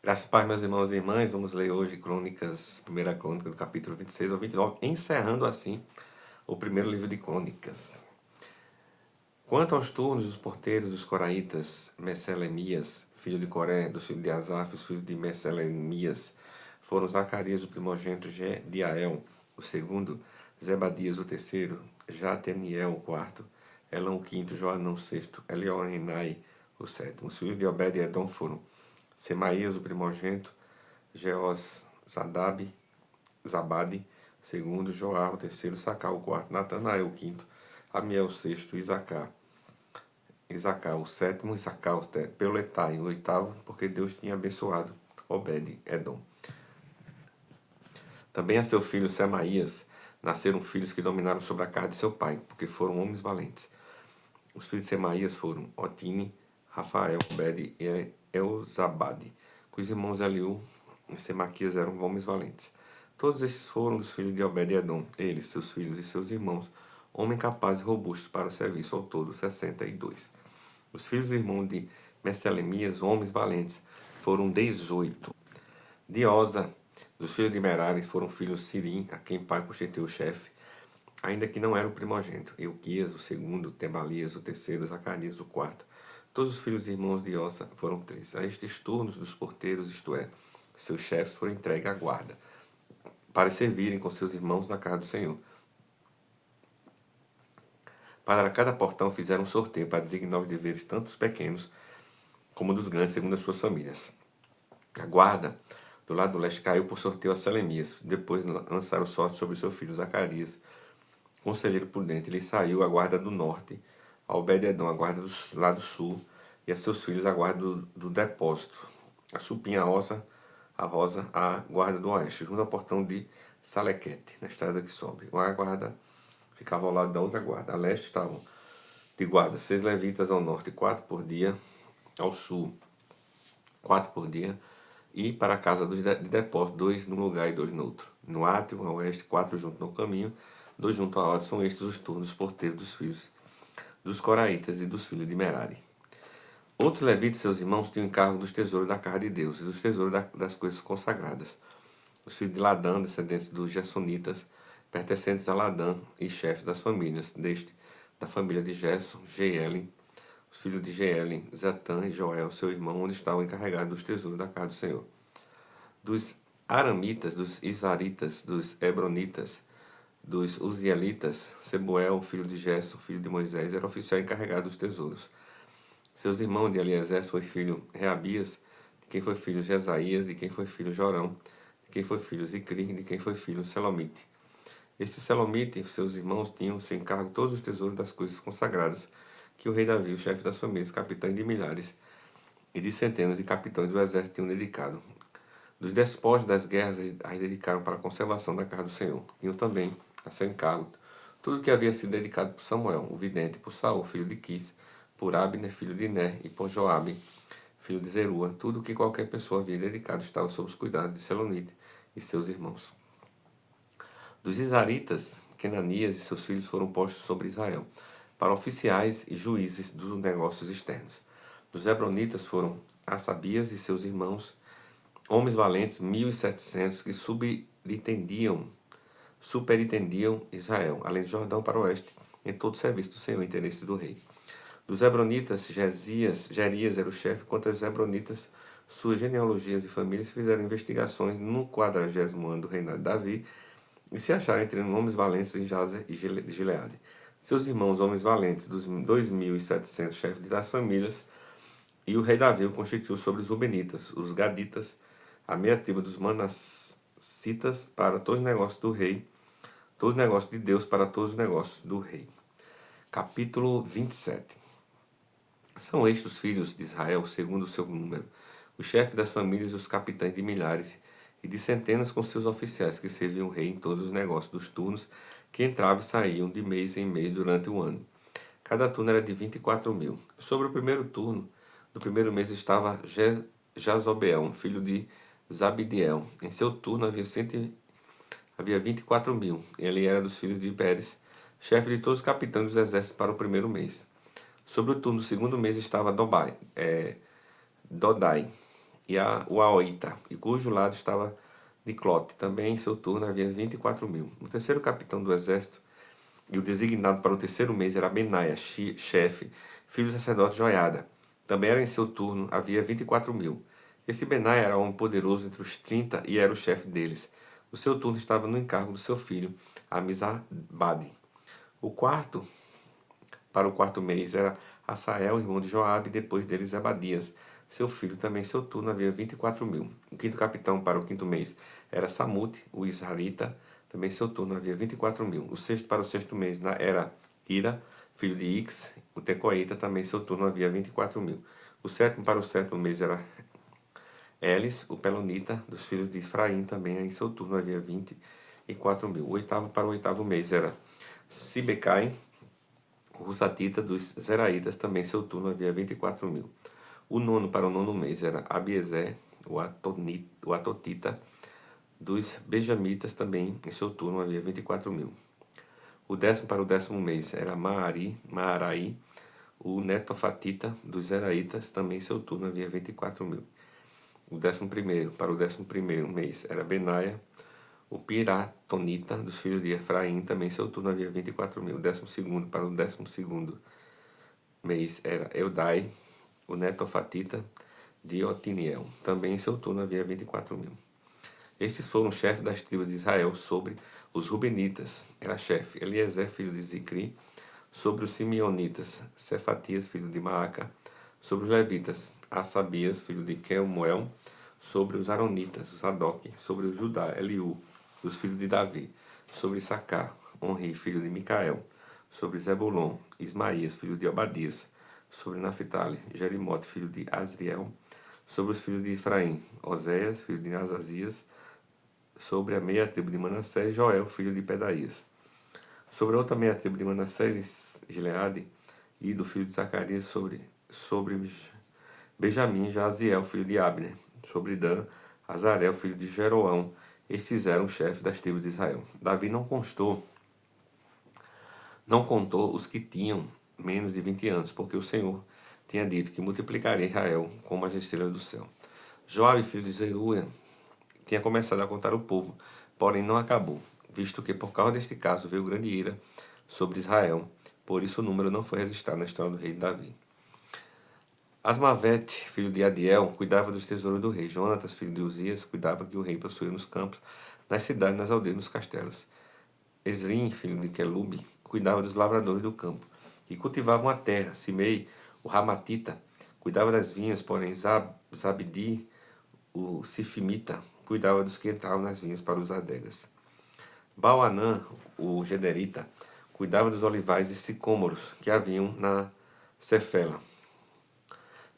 As paz, meus irmãos e irmãs, vamos ler hoje Crônicas, primeira crônica do capítulo 26 ao 29, encerrando assim o primeiro livro de Crônicas. Quanto aos turnos dos porteiros dos coraitas, Meselemias, filho de Coré, dos filhos de Asaf, os filhos de Meselemias, foram Zacarias, o primogênito, Jediael, o segundo, Zebadias, o terceiro, Jateniel, o quarto, Elão, o quinto, Joanão, o sexto, Elioenai, o sétimo. Os filhos de Obed-edom foram Semaías, o primogênito, Jeoz-Zabade, segundo, Joar, o terceiro, Sacar, o quarto, Natanael, o quinto, Amiel, o sexto, Isacar, o sétimo, Isacar, Peuletai, o oitavo, porque Deus tinha abençoado Obed-edom. Também a seu filho Semaías nasceram filhos que dominaram sobre a casa de seu pai, porque foram homens valentes. Os filhos de Semaías foram Otini, Rafael, Obed e Elzabade, cujos irmãos Eliú e Semaquias eram homens valentes. Todos estes foram dos filhos de Obed-edom, eles, seus filhos e seus irmãos, homens capazes e robustos para o serviço, ao todo 62. Os filhos e irmãos de Meselemias, homens valentes, foram 18. De Oza, dos filhos de Merari, foram filhos Sirim, a quem pai constituiu chefe, ainda que não era o primogênito, Euquias, o segundo, Tebalias, o terceiro, Zacarias, o quarto. Todos os filhos e irmãos de Ossa foram 3. A estes turnos dos porteiros, isto é, seus chefes, foram entregues à guarda, para servirem com seus irmãos na casa do Senhor. Para cada portão fizeram um sorteio para designar os deveres tanto dos pequenos como dos grandes, segundo as suas famílias. A guarda do lado do leste caiu por sorteio a Selemias. Depois lançaram sorte sobre seu filho Zacarias, conselheiro prudente. Ele saiu a guarda do norte, a Obed-edom a guarda do lado sul, e a seus filhos a guarda do depósito. A Chupim, a Rosa, a guarda do oeste, junto ao portão de Salequete, na estrada que sobe. Uma guarda ficava ao lado da outra guarda. A leste estavam de guarda 6 levitas, ao norte 4 por dia, ao sul 4 por dia, e para a casa de depósito 2 num lugar e 2 no outro. No átrio, a oeste, 4 junto no caminho, 2 junto à ordem. São estes os turnos dos porteiros dos filhos dos coraitas e dos filhos de Merari. Outros levitas e seus irmãos tinham encargo dos tesouros da casa de Deus e dos tesouros das coisas consagradas. Os filhos de Ladã, descendentes dos Gersonitas, pertencentes a Ladã e chefes das famílias, da família de Gerson, Jeelem, os filhos de Jeelem, Zatã e Joel, seu irmão, onde estavam encarregados dos tesouros da casa do Senhor. Dos aramitas, dos isaritas, dos hebronitas, dos uzielitas, Sebuel, filho de Gerson, filho de Moisés, era oficial encarregado dos tesouros. Seus irmãos de Eliezer foi filho Reabias, de quem foi filho Jesaías, de quem foi filho Jorão, de quem foi filho Zicri, de quem foi filho Selomite. Este Selomite e seus irmãos tinham sem encargo todos os tesouros das coisas consagradas que o rei Davi, o chefe das famílias, capitães de milhares e de centenas de capitães do exército tinham dedicado. Dos despojos das guerras, as dedicaram para a conservação da casa do Senhor. Tinham também a seu encargo tudo que havia sido dedicado por Samuel, o vidente, por Saul, filho de Quis, por Abner, filho de Ner, e por Joabe, filho de Zerua. Tudo que qualquer pessoa havia dedicado estava sob os cuidados de Selomite e seus irmãos. Dos Isaritas, Kenanias e seus filhos foram postos sobre Israel, para oficiais e juízes dos negócios externos. Dos Hebronitas foram Asabias e seus irmãos, homens valentes, 1.700, que superintendiam Israel, além de Jordão para o oeste, em todo o serviço do Senhor, interesse do rei. Dos Hebronitas, Gerias era o chefe. Quanto aos Hebronitas, suas genealogias e famílias fizeram investigações no 40º ano do reinado de Davi e se acharam entre homens valentes em Jazer e Gileade. Seus irmãos, homens valentes, dos 2.700 chefes das famílias, e o rei Davi o constituiu sobre os Rubenitas, os Gaditas, a meia tribo dos Manassitas, para todos os negócios do rei, todos os negócios de Deus para todos os negócios do rei. Capítulo 27. São estes os filhos de Israel, segundo o seu número, os chefes das famílias e os capitães de milhares e de centenas com seus oficiais que serviam o rei em todos os negócios dos turnos que entravam e saíam de mês em mês durante o ano. Cada turno era de 24.000. Sobre o primeiro turno do primeiro mês estava Jazobeão, filho de Zabidiel. Em seu turno havia 24.000. Ele era dos filhos de Pérez, chefe de todos os capitães dos exércitos para o primeiro mês. Sobre o turno do segundo mês estava Dodai, e o Aoita, e cujo lado estava de Clote. Também em seu turno havia 24.000. O terceiro capitão do exército e o designado para o terceiro mês era Benaia, chefe, filho do sacerdote Joiada. Também era em seu turno, havia 24.000. Esse Benaia era homem poderoso entre os 30 e era o chefe deles. O seu turno estava no encargo do seu filho, Amizabade. Para o quarto mês era Asael, irmão de Joabe, e depois deles Zebadias, seu filho. Também em seu turno havia 24.000. O quinto capitão para o quinto mês era Samute, o israelita. Também em seu turno havia 24.000. O sexto para o sexto mês era Ira, filho de Ix, o tecoita. Também em seu turno havia 24.000. O sétimo para o sétimo mês era Elis, o pelonita, dos filhos de Efraim. Também em seu turno havia 24.000. O oitavo para o oitavo mês era Sibecai, o Russatita, dos Zeraitas. Também em seu turno havia 24.000. O nono para o nono mês era Abiezer, o Atotita, dos Benjamitas. Também em seu turno havia 24.000. O décimo para o décimo mês era Maarai, o Netofatita, dos Zeraitas. Também em seu turno havia 24.000. O décimo primeiro para o décimo primeiro mês era Benaia, o Piratonita, dos filhos de Efraim. Também em seu turno havia 24.000. O décimo segundo para o décimo segundo mês era Eudai, o Netofatita, de Otiniel. Também em seu turno havia 24.000. Estes foram chefes das tribos de Israel sobre os Rubenitas. Era chefe Eliezer, filho de Zicri. Sobre os Simeonitas, Cefatias, filho de Maaca. Sobre os Levitas, Asabias, filho de Quemuel. Sobre os Aronitas, Zadok. Sobre os Judá, Eliú, dos filhos de Davi. Sobre Sacar, Onri, filho de Micael. Sobre Zebulon, Ismaías, filho de Obadias. Sobre Naphtali, Jerimote, filho de Asriel. Sobre os filhos de Efraim, Oséias, filho de Azazias. Sobre a meia tribo de Manassés, Joel, filho de Pedaías. Sobre a outra meia tribo de Manassés, Gileade, e do filho de Zacarias, sobre Benjamim, Jaziel, filho de Abner. Sobre Dan, Azarel, filho de Jeroão. Estes eram chefes das tribos de Israel. Davi não contou os que tinham menos de 20 anos, porque o Senhor tinha dito que multiplicaria Israel como as estrelas do céu. Joabe, filho de Zeruia, tinha começado a contar o povo, porém não acabou, visto que por causa deste caso veio grande ira sobre Israel. Por isso o número não foi registrado na história do rei Davi. Asmavete, filho de Adiel, cuidava dos tesouros do rei. Jonatas, filho de Uzias, cuidava que o rei possuía nos campos, nas cidades, nas aldeias, nos castelos. Esrim, filho de Quelube, cuidava dos lavradores do campo, e cultivavam a terra. Simei, o Ramatita, cuidava das vinhas, porém Zabdi, o Sifimita, cuidava dos que entravam nas vinhas para os adegas. Bauanã, o Gederita, cuidava dos olivais e sicômoros que haviam na Cefela.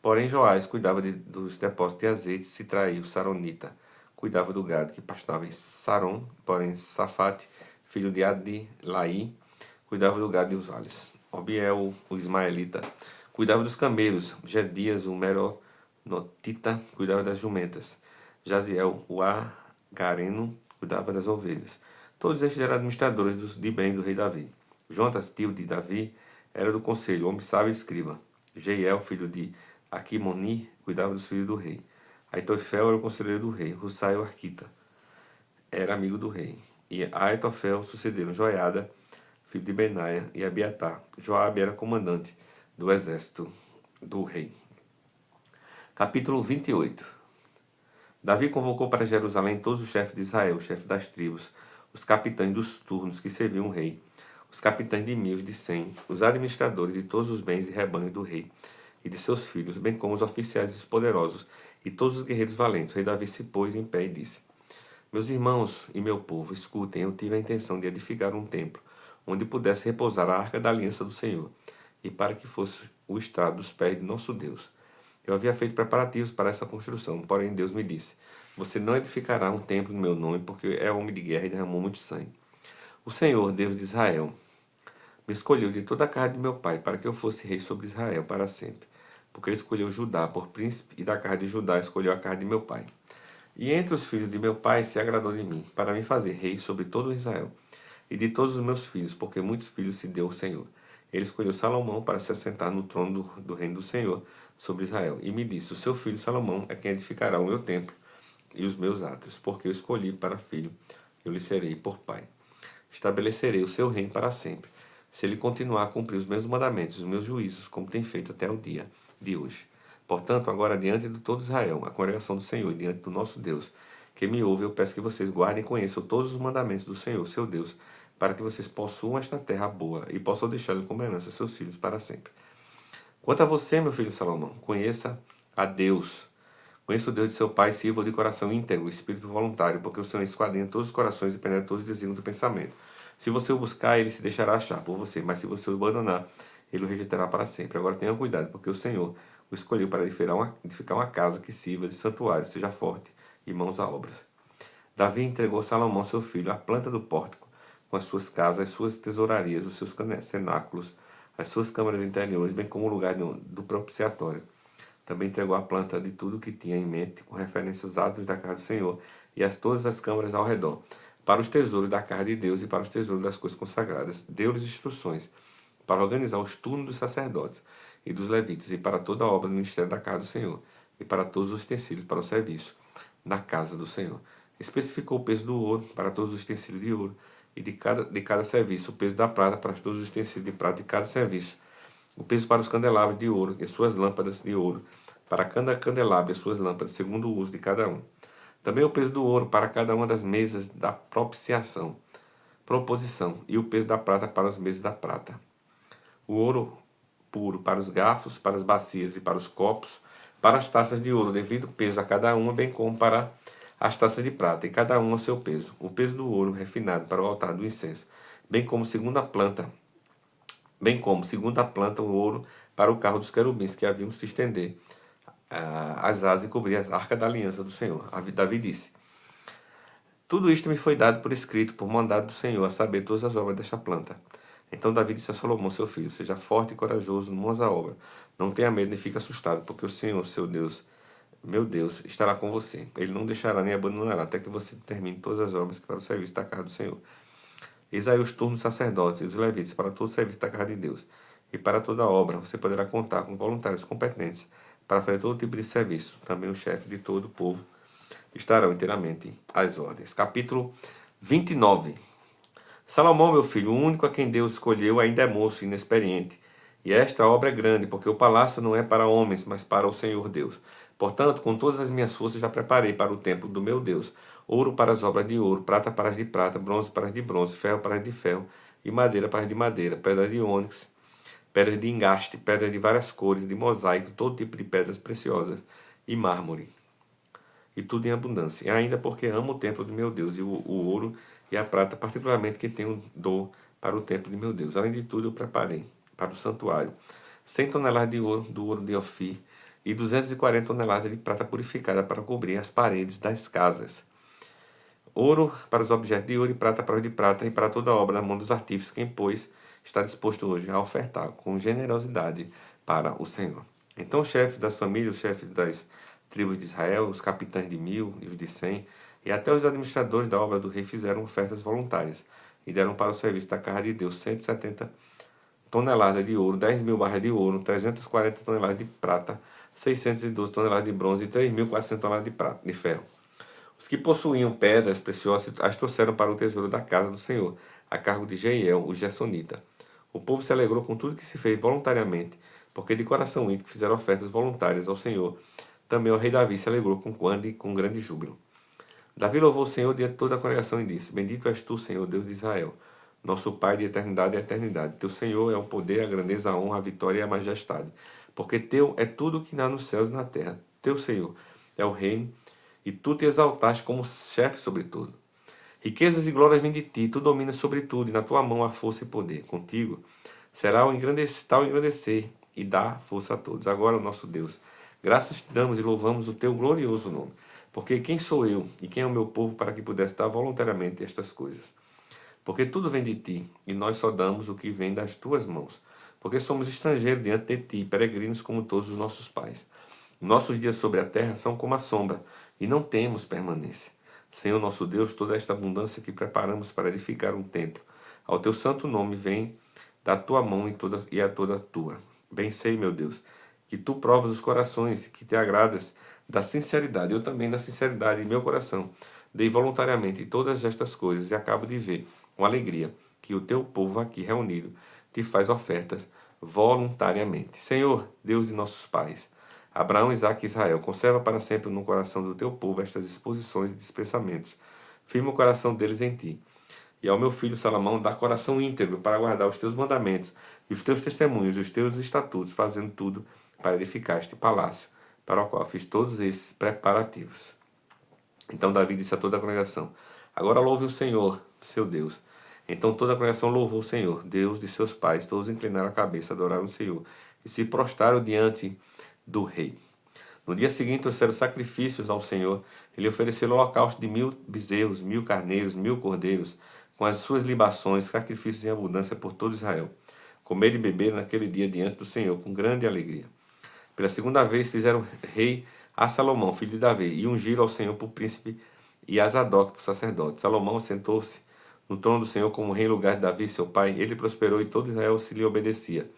Porém Joás cuidava dos depósitos de azeite. Sitraí, o Saronita, cuidava do gado que pastava em Saron. Porém Safate, filho de Adilaí, cuidava do gado e os vales. Obiel, o Ismaelita, cuidava dos camelos. Gedias, o Meronotita, cuidava das jumentas. Jaziel, o Agareno, cuidava das ovelhas. Todos estes eram administradores de bem do rei Davi. Jonatas, tio de Davi, era do conselho, homem sábio e escriba. Jeiel, filho de Aquimoni, cuidava dos filhos do rei. Aitofel era o conselheiro do rei. Hussai, o arquita, era amigo do rei. E a Aitofel sucederam Joiada, filho de Benaia, e Abiatar. Joabe era comandante do exército do rei. Capítulo 28. Davi convocou para Jerusalém todos os chefes de Israel, os chefes das tribos, os capitães dos turnos que serviam o rei, os capitães de 1000 e de 100, os administradores de todos os bens e rebanhos do rei e de seus filhos, bem como os oficiais e os poderosos, e todos os guerreiros valentes. O rei Davi se pôs em pé e disse: Meus irmãos e meu povo, escutem, eu tive a intenção de edificar um templo, onde pudesse repousar a arca da aliança do Senhor, e para que fosse o estrado dos pés de nosso Deus. Eu havia feito preparativos para essa construção, porém Deus me disse: Você não edificará um templo no meu nome, porque é homem de guerra e derramou muito sangue. O Senhor, Deus de Israel, me escolheu de toda a casa de meu pai, para que eu fosse rei sobre Israel para sempre. Porque ele escolheu Judá por príncipe, e da casa de Judá escolheu a casa de meu pai. E entre os filhos de meu pai se agradou de mim, para me fazer rei sobre todo Israel, e de todos os meus filhos, porque muitos filhos se deu o Senhor. ele escolheu Salomão para se assentar no trono do reino do Senhor sobre Israel. E me disse, o seu filho Salomão é quem edificará o meu templo e os meus átrios, porque eu escolhi para filho, eu lhe serei por pai. Estabelecerei o seu reino para sempre, se ele continuar a cumprir os meus mandamentos e os meus juízos, como tem feito até o dia de hoje. Portanto, agora diante de todo Israel, a congregação do Senhor, e diante do nosso Deus, que me ouve, eu peço que vocês guardem e conheçam todos os mandamentos do Senhor, seu Deus, para que vocês possuam esta terra boa e possam deixá-la como herança a seus filhos para sempre. Quanto a você, meu filho Salomão, conheça a Deus. Conheça o Deus de seu pai e sirva de coração íntegro, espírito voluntário, porque o Senhor esquadrinha todos os corações e penetra todos os desígnios do pensamento. Se você o buscar, ele se deixará achar por você, mas se você o abandonar, ele o rejeitará para sempre. Agora tenha cuidado, porque o Senhor o escolheu para edificar uma casa que sirva de santuário, seja forte e mãos a obras. Davi entregou a Salomão, seu filho, a planta do pórtico, com as suas casas, as suas tesourarias, os seus cenáculos, as suas câmaras interiores, bem como o lugar do propiciatório. Também entregou a planta de tudo o que tinha em mente, com referência aos atos da casa do Senhor, e todas as câmaras ao redor, para os tesouros da casa de Deus e para os tesouros das coisas consagradas. Deu-lhes instruções para organizar os turnos dos sacerdotes e dos levitas, e para toda a obra do ministério da casa do Senhor, e para todos os utensílios para o serviço na casa do Senhor. Especificou o peso do ouro para todos os utensílios de ouro, e de cada serviço, o peso da prata para todos os utensílios de prata de cada serviço, o peso para os candelabros de ouro e suas lâmpadas de ouro, para cada candelabro e suas lâmpadas, segundo o uso de cada um. Também o peso do ouro para cada uma das mesas da proposição, e o peso da prata para as mesas da prata. O ouro puro para os garfos, para as bacias e para os copos, para as taças de ouro, devido peso a cada uma, bem como para as taças de prata, e cada uma ao seu peso. O peso do ouro refinado para o altar do incenso, bem como segundo a planta, o ouro para o carro dos querubins que haviam de se estender as asas e cobrir as arcas da aliança do Senhor. Davi disse: tudo isto me foi dado por escrito, por mandado do Senhor, a saber todas as obras desta planta. Então Davi disse a Salomão, seu filho: seja forte e corajoso no mãos à obra. Não tenha medo nem fique assustado, porque o Senhor, seu Deus, meu Deus, estará com você. Ele não deixará nem abandonará, até que você termine todas as obras que para o serviço da casa do Senhor. Eis aí os turnos dos sacerdotes e dos levitas para todo o serviço da casa de Deus. E para toda obra você poderá contar com voluntários competentes para fazer todo tipo de serviço. Também os chefes de todo o povo estarão inteiramente às ordens. Capítulo 29. Salomão, meu filho, o único a quem Deus escolheu, ainda é moço e inexperiente. E esta obra é grande, porque o palácio não é para homens, mas para o Senhor Deus. Portanto, com todas as minhas forças já preparei para o templo do meu Deus ouro para as obras de ouro, prata para as de prata, bronze para as de bronze, ferro para as de ferro, e madeira para as de madeira, pedra de ônix, pedras de engaste, pedras de várias cores, de mosaico, todo tipo de pedras preciosas, e mármore, e tudo em abundância. E ainda porque amo o templo de meu Deus, e o ouro e a prata, particularmente que tenho dor para o templo de meu Deus. Além de tudo, eu preparei para o santuário 100 toneladas de ouro, do ouro de Ofir, e 240 toneladas de prata purificada para cobrir as paredes das casas. Ouro para os objetos de ouro e prata para os de prata, e para toda a obra na mão dos artífices, quem, pois, está disposto hoje a ofertar com generosidade para o Senhor. Então os chefes das famílias, os chefes das tribos de Israel, os capitães de 1000 e os de 100, e até os administradores da obra do rei fizeram ofertas voluntárias, e deram para o serviço da casa de Deus 170 toneladas de ouro, 10.000 barras de ouro, 340 toneladas de prata, 612 toneladas de bronze e 3.400 toneladas de ferro. Os que possuíam pedras preciosas as trouxeram para o tesouro da casa do Senhor, a cargo de Jeiel, o Gersonita. O povo se alegrou com tudo que se fez voluntariamente, porque de coração íntimo fizeram ofertas voluntárias ao Senhor. Também o rei Davi se alegrou com grande júbilo. Davi louvou o Senhor diante de toda a congregação e disse: bendito és tu, Senhor, Deus de Israel, nosso Pai de eternidade a eternidade. Teu Senhor é o poder, a grandeza, a honra, a vitória e a majestade. Porque teu é tudo o que há nos céus e na terra. Teu Senhor é o reino, e tu te exaltaste como chefe sobre tudo. Riquezas e glórias vêm de ti, tu dominas sobre tudo, e na tua mão há força e poder. Contigo será o engrandecer e dar força a todos. Agora, nosso Deus, graças te damos e louvamos o teu glorioso nome. Porque quem sou eu e quem é o meu povo para que pudesse dar voluntariamente estas coisas? Porque tudo vem de ti, e nós só damos o que vem das tuas mãos. Porque somos estrangeiros diante de ti, peregrinos como todos os nossos pais. Nossos dias sobre a terra são como a sombra, e não temos permanência. Senhor nosso Deus, toda esta abundância que preparamos para edificar um templo ao teu santo nome vem da tua mão e a toda tua. Bem sei, meu Deus, que tu provas os corações, que te agradas da sinceridade. Eu também, na sinceridade em meu coração, dei voluntariamente todas estas coisas e acabo de ver, com alegria, que o teu povo aqui reunido te faz ofertas voluntariamente. Senhor, Deus de nossos pais, Abraão, Isaque e Israel, conserva para sempre no coração do teu povo estas exposições e dispensamentos. Firma o coração deles em ti. E ao meu filho Salomão dá coração íntegro para guardar os teus mandamentos e os teus testemunhos e os teus estatutos, fazendo tudo para edificar este palácio, para o qual fiz todos esses preparativos. Então Davi disse a toda a congregação: Agora louve o Senhor, seu Deus. Então toda a congregação louvou o Senhor, Deus de seus pais. Todos inclinaram a cabeça, adoraram o Senhor e se prostraram diante do rei. No dia seguinte trouxeram sacrifícios ao Senhor. Ele ofereceu holocausto de 1000 bezerros, 1000 carneiros, 1000 cordeiros, com as suas libações, sacrifícios em abundância por todo Israel. Comer e beber naquele dia diante do Senhor, com grande alegria. Pela segunda vez fizeram rei a Salomão, filho de Davi, e ungiram ao Senhor por príncipe e a Zadok por sacerdote. Salomão sentou-se no trono do Senhor como rei em lugar de Davi, seu pai. Ele prosperou e todo Israel se lhe obedecia.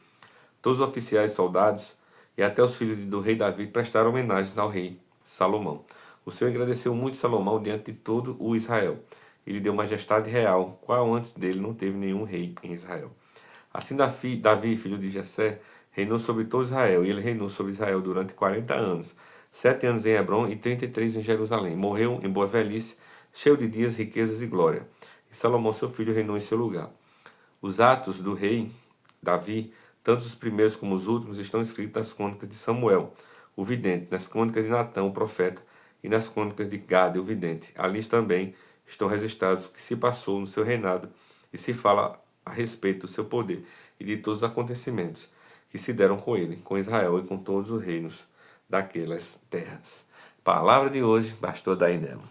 Todos os oficiais, soldados e até os filhos do rei Davi prestaram homenagens ao rei Salomão. O Senhor agradeceu muito Salomão diante de todo o Israel. Ele deu majestade real, qual antes dele não teve nenhum rei em Israel. Assim Davi, filho de Jessé, reinou sobre todo Israel, e ele reinou sobre Israel durante 40 anos, 7 anos em Hebrom e 33 em Jerusalém. Morreu em boa velhice, cheio de dias, riquezas e glória. E Salomão, seu filho, reinou em seu lugar. Os atos do rei Davi, tanto os primeiros como os últimos, estão escritos nas crônicas de Samuel, o vidente, nas crônicas de Natã, o profeta, e nas crônicas de Gade, o vidente. Ali também estão registrados o que se passou no seu reinado e se fala a respeito do seu poder e de todos os acontecimentos que se deram com ele, com Israel e com todos os reinos daquelas terras. Palavra de hoje, pastor Dainelo.